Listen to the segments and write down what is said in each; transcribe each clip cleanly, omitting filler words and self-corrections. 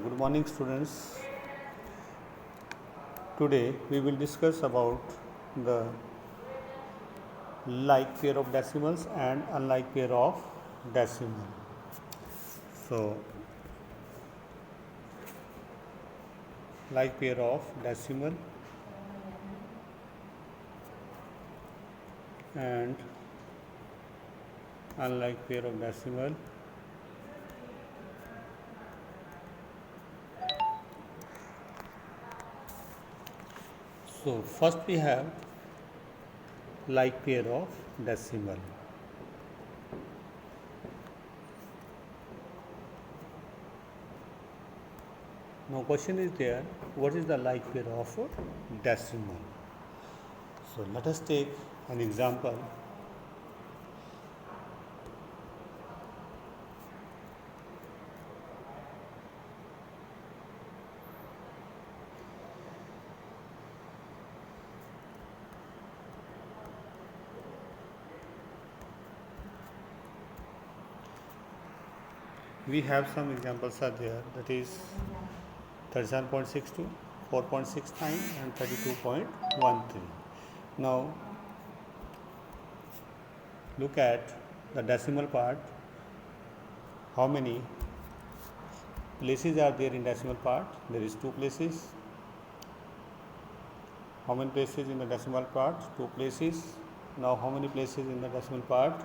Good morning, students. Today we will discuss about the like pair of decimals and unlike pair of decimal. So, like pair of decimal and unlike pair of decimal. So, first we have like pair of decimal. Now, question is there, what is the like pair of decimal? So, let us take an example. We have some examples are there, that is 37.62, 4.69 and 32.13. Now look at the decimal part. How many places are there in decimal part? There is 2 places. How many places in the decimal part? 2 places. Now how many places in the decimal part?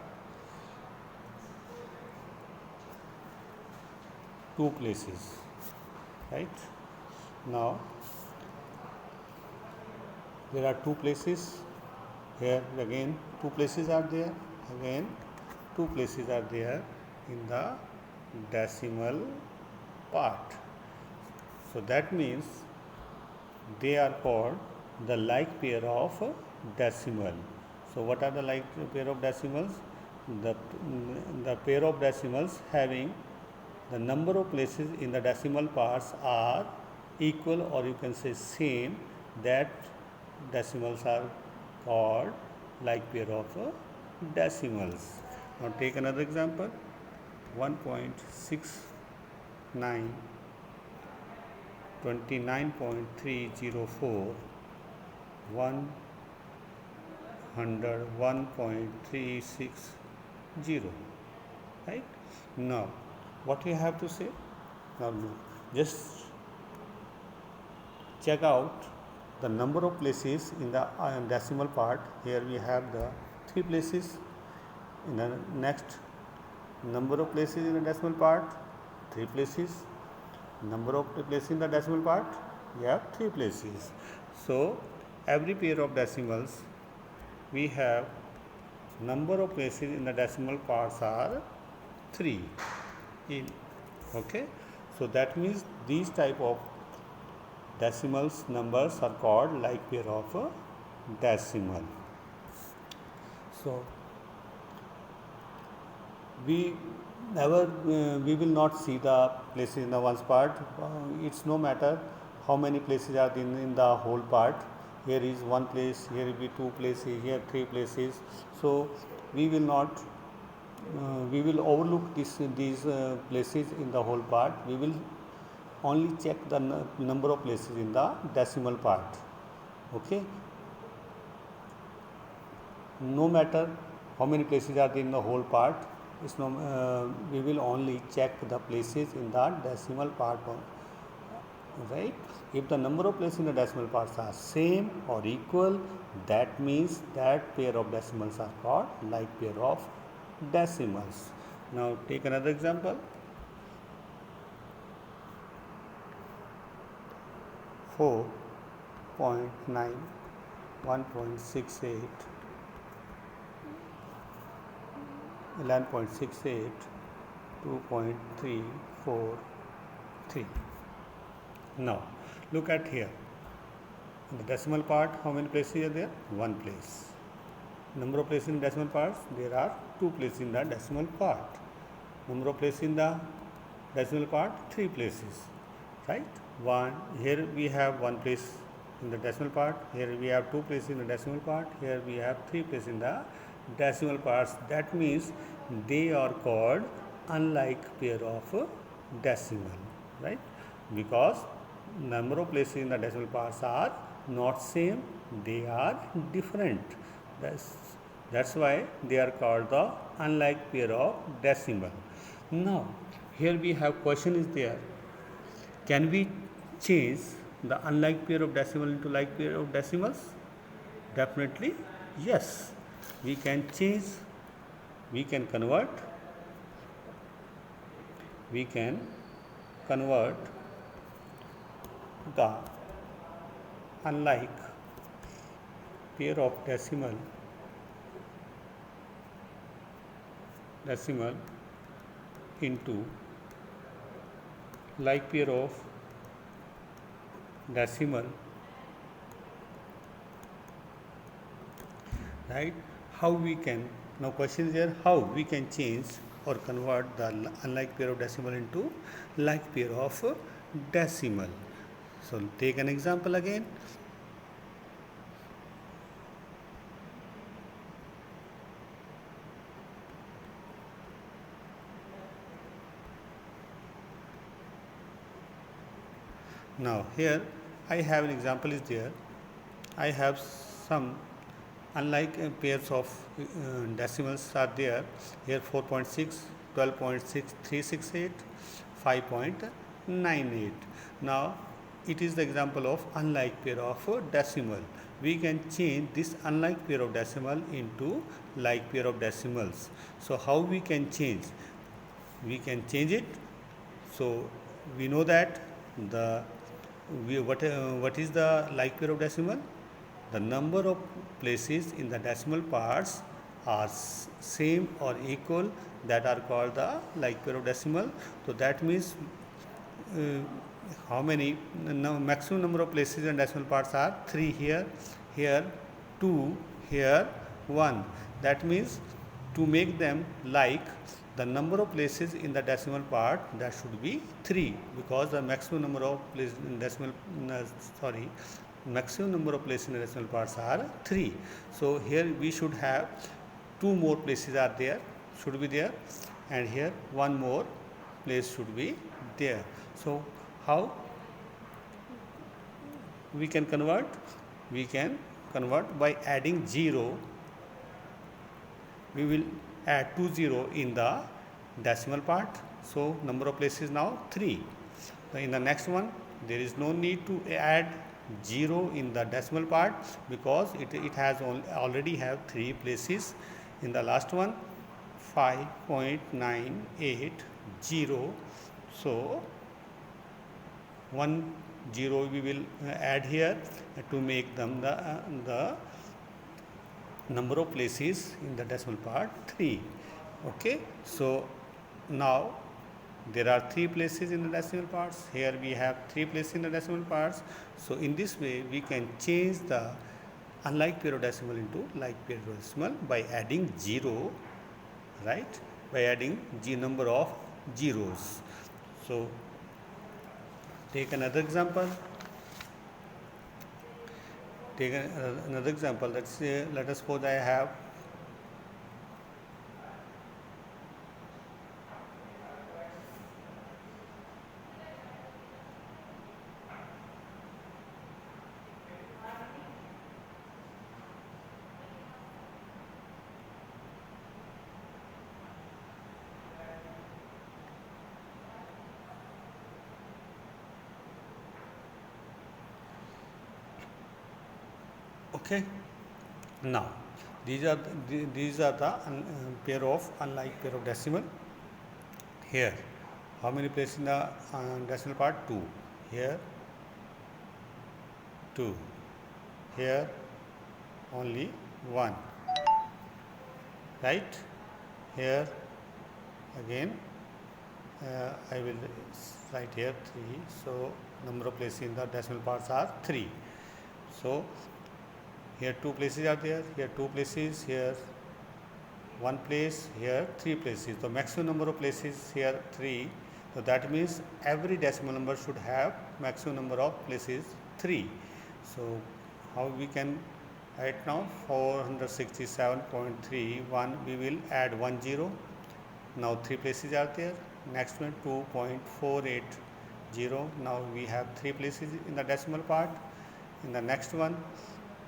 2 places, right? Now there are 2 places here, again 2 places are there, again 2 places are there in the decimal part. So that means they are called the like pair of decimal. So what are the like pair of decimals? The pair of decimals having the number of places in the decimal parts are equal, or you can say same, that decimals are called like pair of decimals. Now take another example, 1.69, 29.304, 101.360, right? Now what you have to say? Now just check out the number of places in the decimal part. Here we have the 3 places. In the next, number of places in the decimal part, 3 places. Number of places in the decimal part, we have 3 places. So every pair of decimals, we have number of places in the decimal parts are 3. Okay, so that means these type of decimals numbers are called like pair of decimal. So we we will not see the places in the ones part. It's no matter how many places are in the whole part. Here is 1 place, here will be 2 places, here 3 places. So we will not we will overlook these places in the whole part. We will only check the number of places in the decimal part. Okay, no matter how many places are there in the whole part, we will only check the places in the decimal part, right? If the number of places in the decimal parts are same or equal, that means that pair of decimals are called like pair of decimals. Now take another example, 4.9, 1.68, 11.68, 2.343. Now look at here. In the decimal part, how many places are there? 1 place. Number of places in decimal parts, there are 2 places in the decimal part. Number of places in the decimal part, 3 places, right? Here we have 1 place in the decimal part, here we have 2 places in the decimal part, here we have 3 places in the decimal parts. That means they are called unlike pair of decimal, right? because number of places in the decimal parts are not same, they are different. that's that's why they are called the unlike pair of decimal. Now here we have question is there, can we change the unlike pair of decimal into like pair of decimals? Definitely yes, we can change, we can convert, we can convert the unlike pair of decimal into like pair of decimal, right? How we can, now question is here, how we can change or convert the unlike pair of decimal into like pair of decimal. So take an example again. Now here I have an example is there. I have some unlike pairs of decimals are there. Here 4.6, 12.6, 368, 5.98. Now it is the example of unlike pair of decimal. We can change this unlike pair of decimal into like pair of decimals. So how we can change? We can change it. So we know that the what is the like pair of decimal? The number of places in the decimal parts are same or equal, that are called the like pair of decimal. So that means uh, how many maximum number of places in decimal parts are 3 here, here 2, here 1. That means to make them like, the number of places in the decimal part, that should be 3, because the maximum number of places in decimal maximum number of places in the decimal parts are 3. So here we should have 2 more places are there, should be there, and here 1 more place should be there. So how we can convert? We can convert by adding 0. We will add 2 0 in the decimal part. So number of places now 3. In the next one there is no need to add 0 in the decimal part, because it has already have 3 places. In the last one 5.980. So 1 0 we will add here to make them the number of places in the decimal part 3. Okay, so now there are 3 places in the decimal parts. Here we have 3 places in the decimal parts. So in this way we can change the unlike pair of decimal into like pair of decimal by adding 0, right? By adding number of zeros. So take another example. Take another example. Let's say, let us suppose I have okay. Now these are the pair of unlike pair of decimal. Here how many places in the decimal part? 2. Here 2. Here only 1, right? Here again I will write here 3. So number of places in the decimal parts are 3. So here 2 places are there, here 2 places, here 1 place, here 3 places. The maximum number of places here 3. So that means every decimal number should have maximum number of places 3. So how we can write now? 467.31, we will add 10. Now 3 places are there. Next one 2.48 0. Now we have 3 places in the decimal part. In the next one,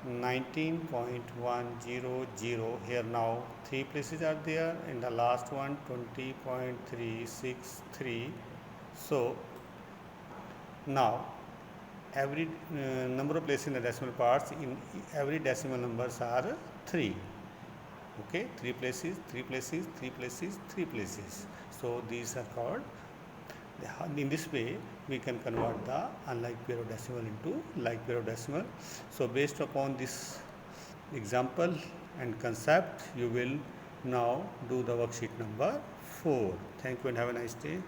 19.100. Here now 3 places are there. In the last one, 20.363. So now every number of places in the decimal parts, in every decimal numbers are 3. Okay, 3 places, 3 places, 3 places, 3 places. So these are called, in this way we can convert the unlike pair of decimal into like pair of decimal. So based upon this example and concept, you will now do the worksheet number 4. Thank you and have a nice day.